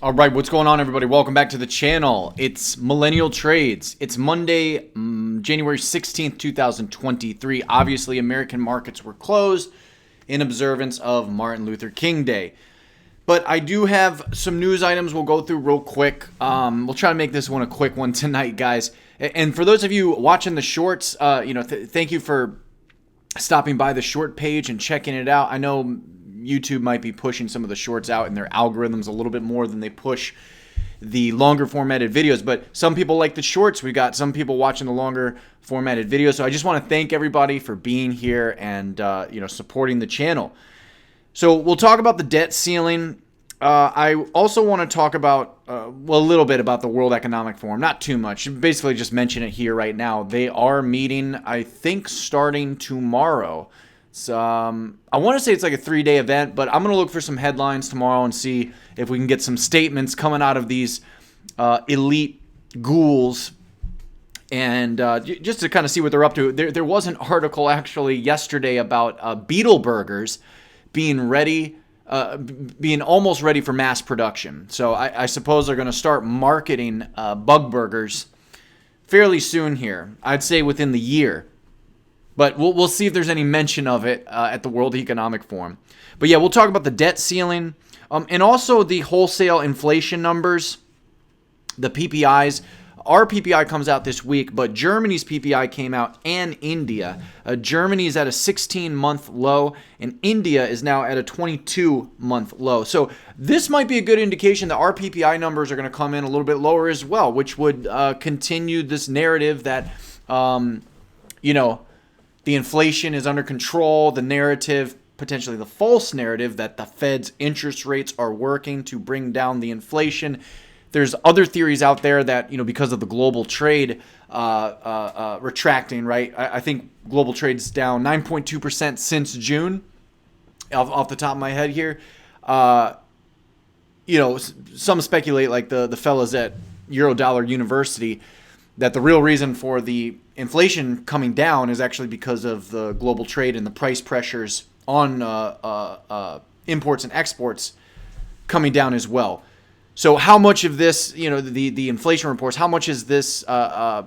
All right, what's going on, everybody? Welcome back to the channel. It's Millennial Trades. It's Monday, January 16th, 2023. Obviously, American markets were closed in observance of Martin Luther King Day. But I do have some news items we'll go through real quick. We'll try to make this one a quick one tonight, guys. And for those of you watching the shorts, thank you for stopping by the short page and checking it out. I know YouTube might be pushing some of the shorts out in their algorithms a little bit more than they push the longer formatted videos, but some people like the shorts. We got some people watching the longer formatted videos. So I just want to thank everybody for being here and supporting the channel. So we'll talk about the debt ceiling. I also want to talk about a little bit about the World Economic Forum. Not too much. Basically just mention it here right now. They are meeting, I think, starting tomorrow. So I want to say it's like a 3-day event, but I'm going to look for some headlines tomorrow and see if we can get some statements coming out of these elite Gouls, and just to kind of see what they're up to. There was an article actually yesterday about beetle burgers being almost ready for mass production. So I suppose they're going to start marketing bug burgers fairly soon here. I'd say within the year. But we'll see if there's any mention of it at the World Economic Forum. But yeah, we'll talk about the debt ceiling and also the wholesale inflation numbers, the PPIs. Our PPI comes out this week, but Germany's PPI came out, and India. Germany is at a 16-month low, and India is now at a 22-month low. So this might be a good indication that our PPI numbers are going to come in a little bit lower as well, which would continue this narrative that, the inflation is under control, the narrative, potentially the false narrative, that the Fed's interest rates are working to bring down the inflation. There's other theories out there that, because of the global trade retracting, right? I think global trade's down 9.2% since June, off the top of my head here. Some speculate, like the fellas at Eurodollar University, that the real reason for the inflation coming down is actually because of the global trade and the price pressures on imports and exports coming down as well. So how much of this, the inflation reports, how much is this, how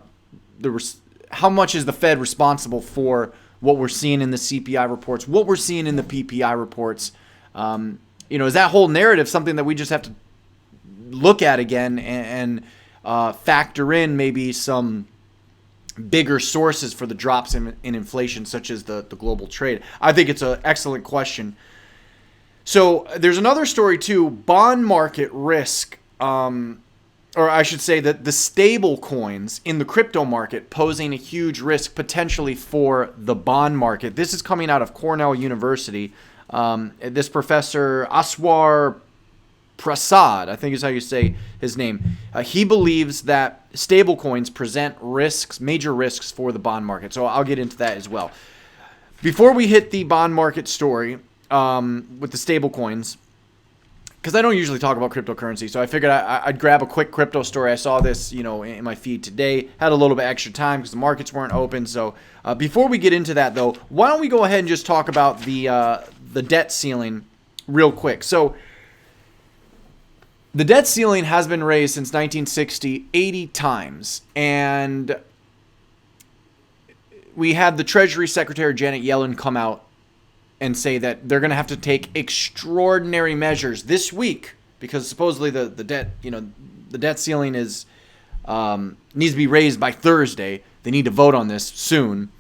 much is the Fed responsible for what we're seeing in the CPI reports, what we're seeing in the PPI reports? Is that whole narrative something that we just have to look at again and factor in maybe some bigger sources for the drops in inflation, such as the global trade? I think it's an excellent question. So there's another story too, bond market risk, or I should say that the stable coins in the crypto market posing a huge risk potentially for the bond market. This is coming out of Cornell University. This professor, Aswar Prasad, I think is how you say his name. He believes that stablecoins present major risks for the bond market. So I'll get into that as well. Before we hit the bond market story with the stablecoins, because I don't usually talk about cryptocurrency, so I figured I'd grab a quick crypto story. I saw this, in my feed today. Had a little bit extra time because the markets weren't open. So before we get into that, though, why don't we go ahead and just talk about the debt ceiling real quick. So the debt ceiling has been raised since 1960 80 times, and we had the Treasury Secretary Janet Yellen come out and say that they're going to have to take extraordinary measures this week because supposedly the debt ceiling needs to be raised by Thursday. They need to vote on this soon.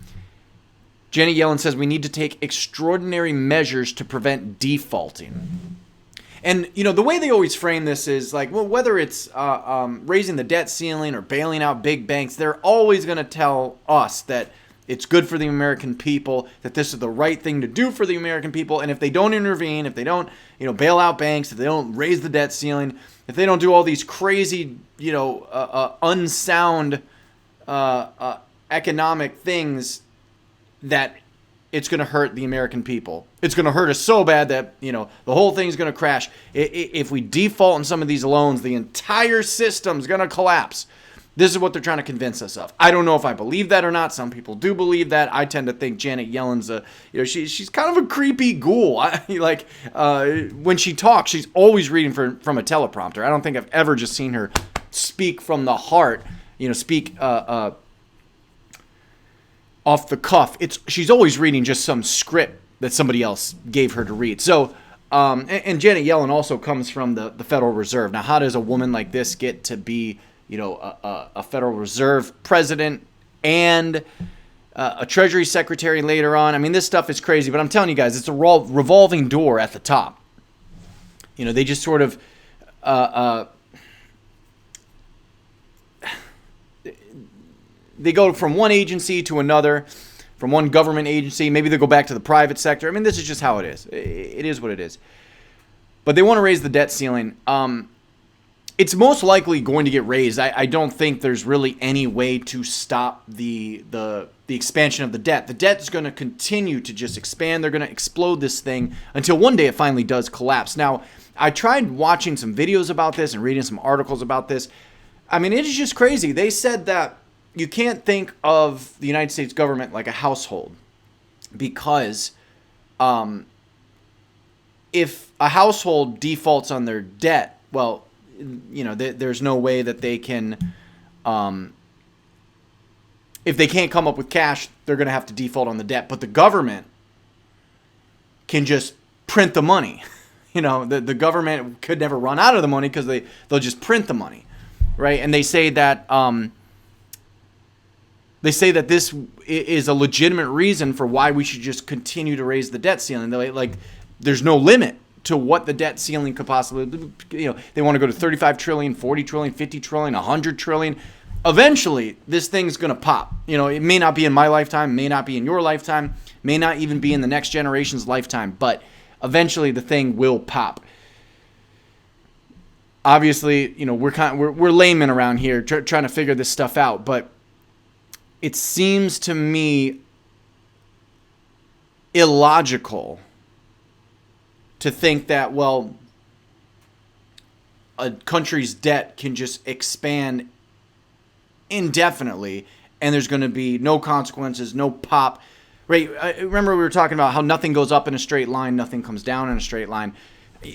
Janet Yellen says we need to take extraordinary measures to prevent defaulting. And, the way they always frame this is like, well, whether it's raising the debt ceiling or bailing out big banks, they're always going to tell us that it's good for the American people, that this is the right thing to do for the American people. And if they don't intervene, if they don't, bail out banks, if they don't raise the debt ceiling, if they don't do all these crazy, unsound economic things, that it's going to hurt the American people. It's going to hurt us so bad that, the whole thing's going to crash. If we default on some of these loans, the entire system's going to collapse. This is what they're trying to convince us of. I don't know if I believe that or not. Some people do believe that. I tend to think Janet Yellen's she's kind of a creepy ghoul. When she talks, she's always reading from a teleprompter. I don't think I've ever just seen her speak from the heart. Speak off the cuff. She's always reading just some script that somebody else gave her to read. So, and Janet Yellen also comes from the Federal Reserve. Now, how does a woman like this get to be a Federal Reserve president and a Treasury secretary later on? I mean, this stuff is crazy, but I'm telling you guys, it's a revolving door at the top. They just sort of they go from one agency to another, from one government agency. Maybe they go back to the private sector. I mean, this is just how it is. It is what it is. But they want to raise the debt ceiling. It's most likely going to get raised. I don't think there's really any way to stop the expansion of the debt. The debt is going to continue to just expand. They're going to explode this thing until one day it finally does collapse. Now, I tried watching some videos about this and reading some articles about this. I mean, it is just crazy. They said that you can't think of the United States government like a household because if a household defaults on their debt, well, there's no way that they can, if they can't come up with cash, they're going to have to default on the debt. But the government can just print the money. The government could never run out of the money because they'll just print the money, right? And they say that this is a legitimate reason for why we should just continue to raise the debt ceiling. There's no limit to what the debt ceiling could possibly, they want to go to 35 trillion, 40 trillion, 50 trillion, 100 trillion. Eventually, this thing's going to pop. It may not be in my lifetime, may not be in your lifetime, may not even be in the next generation's lifetime, but eventually the thing will pop. Obviously, we're laymen around here trying to figure this stuff out, but it seems to me illogical to think that, well, a country's debt can just expand indefinitely and there's going to be no consequences, no pop. Right? Remember we were talking about how nothing goes up in a straight line, nothing comes down in a straight line.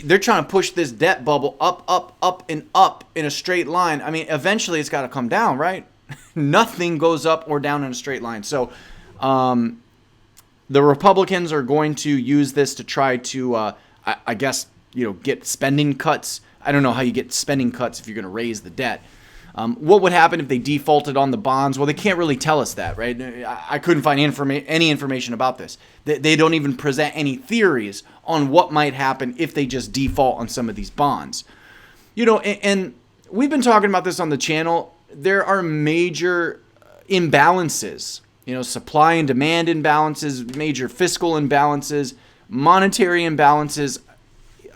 They're trying to push this debt bubble up, up, up, and up in a straight line. I mean, eventually it's got to come down, right? Nothing goes up or down in a straight line. So the Republicans are going to use this to try to, I guess, get spending cuts. I don't know how you get spending cuts if you're going to raise the debt. What would happen if they defaulted on the bonds? Well, they can't really tell us that, right? I couldn't find any information about this. They don't even present any theories on what might happen if they just default on some of these bonds. And we've been talking about this on the channel. There are major imbalances, supply and demand imbalances, major fiscal imbalances, monetary imbalances.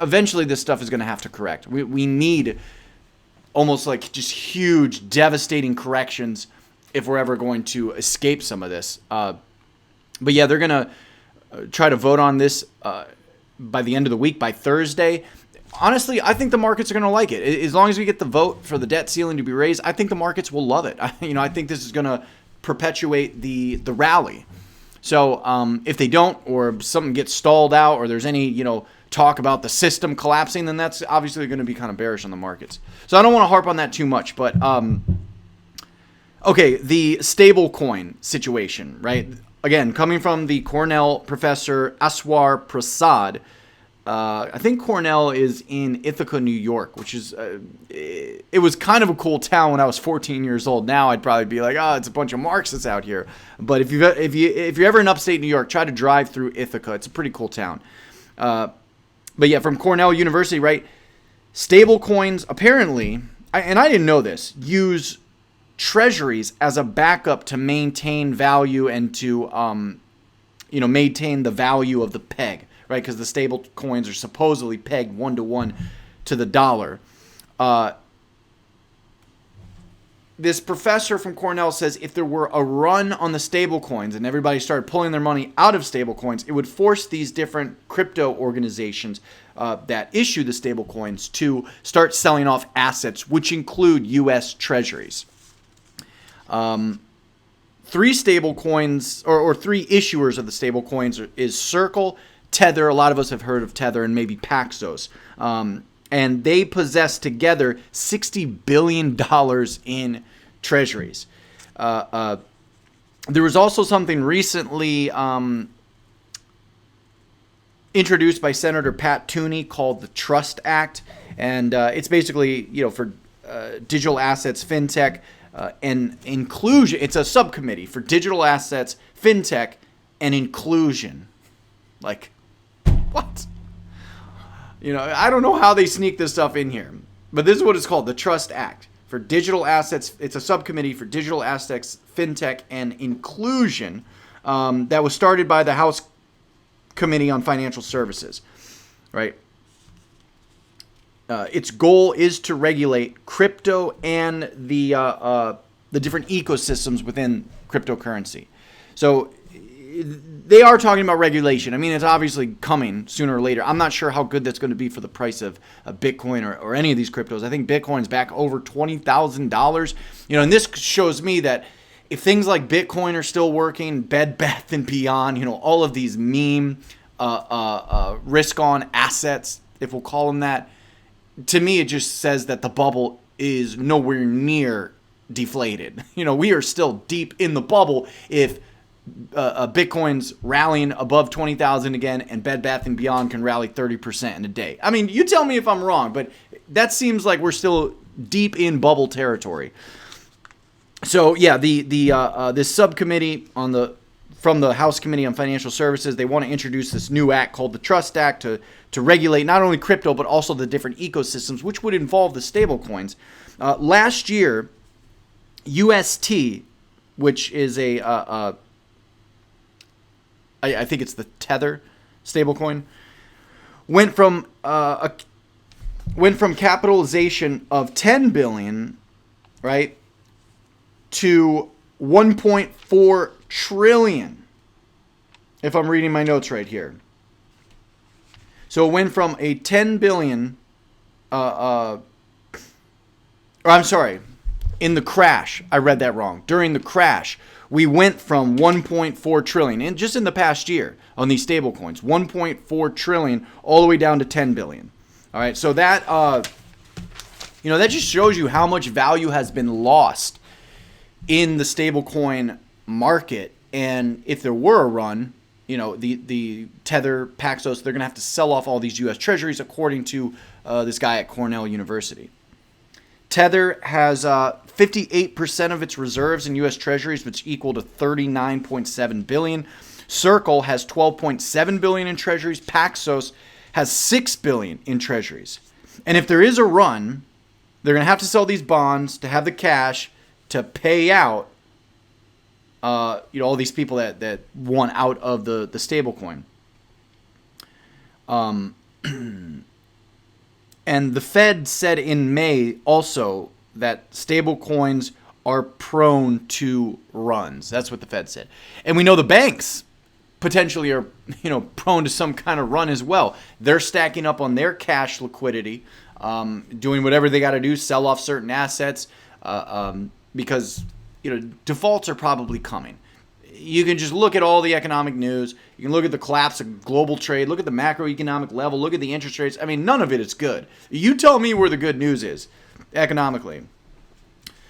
Eventually, this stuff is going to have to correct. We need almost like just huge, devastating corrections if we're ever going to escape some of this. But yeah, they're going to try to vote on this by the end of the week, by Thursday. Honestly, I think the markets are going to like it. As long as we get the vote for the debt ceiling to be raised, I think the markets will love it. I think this is going to perpetuate the rally. So if they don't, or something gets stalled out, or there's any, talk about the system collapsing, then that's obviously going to be kind of bearish on the markets. So I don't want to harp on that too much, but okay, the stablecoin situation, right? Again, coming from the Cornell professor Aswar Prasad. I think Cornell is in Ithaca, New York, which is it was kind of a cool town when I was 14 years old. Now I'd probably be like, it's a bunch of Marxists out here. But if you're ever in upstate New York, try to drive through Ithaca. It's a pretty cool town. But yeah, from Cornell University, right? Stable coins apparently, and I didn't know this, use treasuries as a backup to maintain value and to maintain the value of the peg. Right, because the stable coins are supposedly pegged 1-to-1 to the dollar. This professor from Cornell says if there were a run on the stable coins and everybody started pulling their money out of stable coins, it would force these different crypto organizations that issue the stable coins to start selling off assets, which include U.S. treasuries. Three stable coins or three issuers of the stable coins is Circle, Tether. A lot of us have heard of Tether, and maybe Paxos. And they possess together $60 billion in treasuries. There was also something recently introduced by Senator Pat Toomey called the Trust Act. And it's basically, for digital assets, fintech, and inclusion. It's a subcommittee for digital assets, fintech, and inclusion. Like, what? I don't know how they sneak this stuff in here, but this is what it's called, the Trust Act for digital assets. It's a subcommittee for digital assets, fintech, and inclusion that was started by the House Committee on Financial Services, right? Its goal is to regulate crypto and the different ecosystems within cryptocurrency. So they are talking about regulation. I mean, it's obviously coming sooner or later. I'm not sure how good that's going to be for the price of Bitcoin or any of these cryptos. I think Bitcoin's back over $20,000. And this shows me that if things like Bitcoin are still working, Bed Bath and Beyond, all of these meme risk-on assets, if we'll call them that, to me it just says that the bubble is nowhere near deflated. We are still deep in the bubble if Bitcoin's rallying above 20,000 again, and Bed Bath & Beyond can rally 30% in a day. I mean, you tell me if I'm wrong, but that seems like we're still deep in bubble territory. So yeah, this subcommittee from the House Committee on Financial Services, they want to introduce this new act called the Trust Act to regulate not only crypto but also the different ecosystems, which would involve the stable coins. Last year, UST, which is I think it's the Tether stablecoin, went from capitalization of 10 billion, right, to 1.4 trillion. If I'm reading my notes right here. So it went from a 10 billion in the crash, I read that wrong. During the crash, we went from 1.4 trillion, and just in the past year on these stable coins, 1.4 trillion all the way down to 10 billion. All right, so that that just shows you how much value has been lost in the stablecoin market. And if there were a run, the Tether, Paxos, they're going to have to sell off all these U.S. treasuries, according to this guy at Cornell University. Tether has 58% of its reserves in U.S. treasuries, which equal to $39.7 billion. Circle has $12.7 billion in treasuries. Paxos has $6 billion in treasuries. And if there is a run, they're going to have to sell these bonds to have the cash to pay out all these people that want out of the stablecoin. And the Fed said in May also that stablecoins are prone to runs. That's what the Fed said. And we know the banks potentially are, prone to some kind of run as well. They're stacking up on their cash liquidity, doing whatever they got to do, sell off certain assets, because defaults are probably coming. You can just look at all the economic news. You can look at the collapse of global trade. Look at the macroeconomic level. Look at the interest rates. I mean, none of it is good. You tell me where the good news is economically.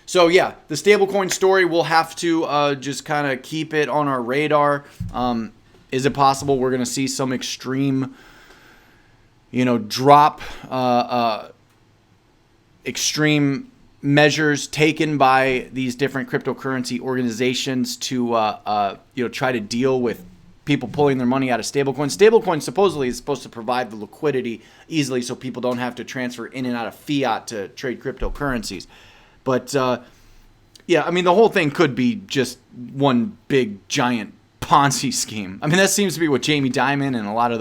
So, yeah, the stablecoin story, we'll have to just kind of keep it on our radar. Is it possible we're going to see some extreme, drop, extreme measures taken by these different cryptocurrency organizations to try to deal with people pulling their money out of stablecoins. Stablecoin supposedly is supposed to provide the liquidity easily so people don't have to transfer in and out of fiat to trade cryptocurrencies. But the whole thing could be just one big giant Ponzi scheme. I mean, that seems to be what Jamie Dimon and a lot of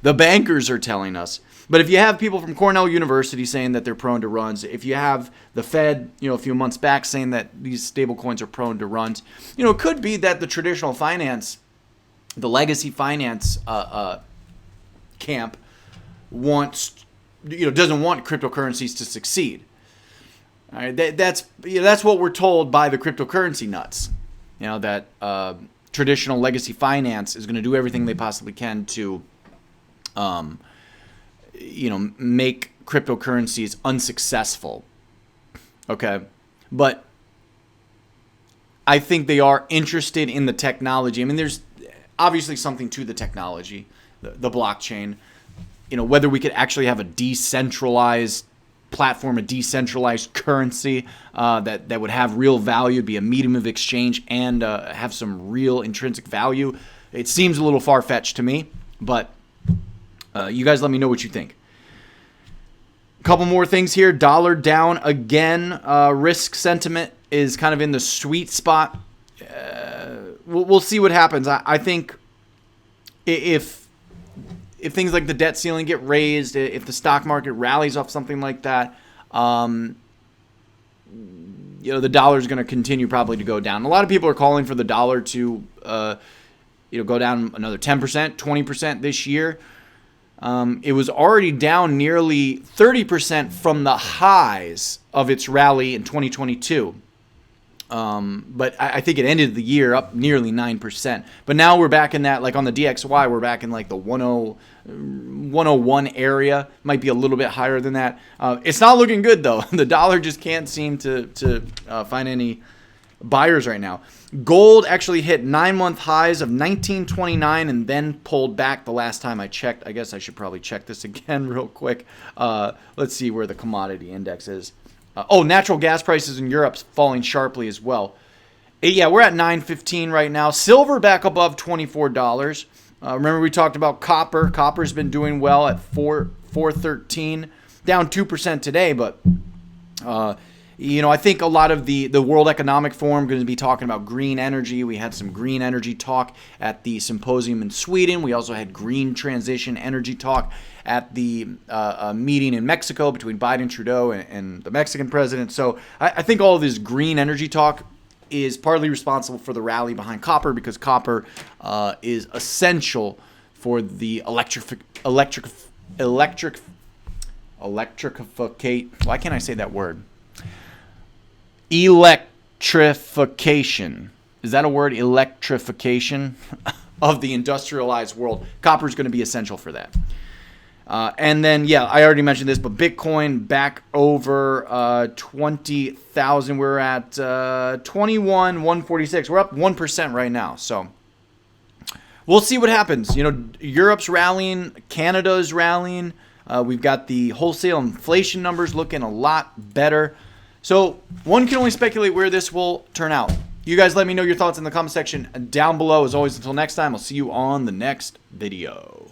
the bankers are telling us. But if you have people from Cornell University saying that they're prone to runs, if you have the Fed, a few months back saying that these stable coins are prone to runs, it could be that the traditional finance, the legacy finance camp doesn't want cryptocurrencies to succeed. All right, that's what we're told by the cryptocurrency nuts. You know, that traditional legacy finance is going to do everything they possibly can to, make cryptocurrencies unsuccessful. Okay, but I think they are interested in the technology. I mean, there's obviously something to the technology, the blockchain. You know, whether we could actually have a decentralized platform, a decentralized currency that would have real value, be a medium of exchange, and have some real intrinsic value. It seems a little far-fetched to me, but you guys let me know what you think. A couple more things here. Dollar down again. Risk sentiment is kind of in the sweet spot. We'll see what happens. I think if things like the debt ceiling get raised, if the stock market rallies off something like that, the dollar is going to continue probably to go down. A lot of people are calling for the dollar to go down another 10%, 20% this year. It was already down nearly 30% from the highs of its rally in 2022. But I think it ended the year up nearly 9%. But now we're back in that, like on the DXY, we're back in like the 101 area. Might be a little bit higher than that. It's not looking good, though. The dollar just can't seem to find any buyers right now. Gold actually hit 9-month highs of 1929 and then pulled back the last time I checked. I guess I should probably check this again real quick. Let's see where the commodity index is. Natural gas prices in Europe's falling sharply as well. We're at 9.15 right now. Silver back above $24. Remember we talked about copper. Copper's been doing well at 4.13, down 2% today, but I think a lot of the World Economic Forum going to be talking about green energy. We had some green energy talk at the symposium in Sweden. We also had green transition energy talk at the meeting in Mexico between Biden and Trudeau and the Mexican president. So I think all of this green energy talk is partly responsible for the rally behind copper, because copper is essential for the electrification. Why can't I say that word? Electrification. Is that a word? Electrification of the industrialized world. Copper is going to be essential for that. And then, I already mentioned this, but Bitcoin back over 20,000. We're at 21,146. We're up 1% right now. So we'll see what happens. Europe's rallying. Canada's rallying. We've got the wholesale inflation numbers looking a lot better. So one can only speculate where this will turn out. You guys let me know your thoughts in the comment section down below. As always, until next time, I'll see you on the next video.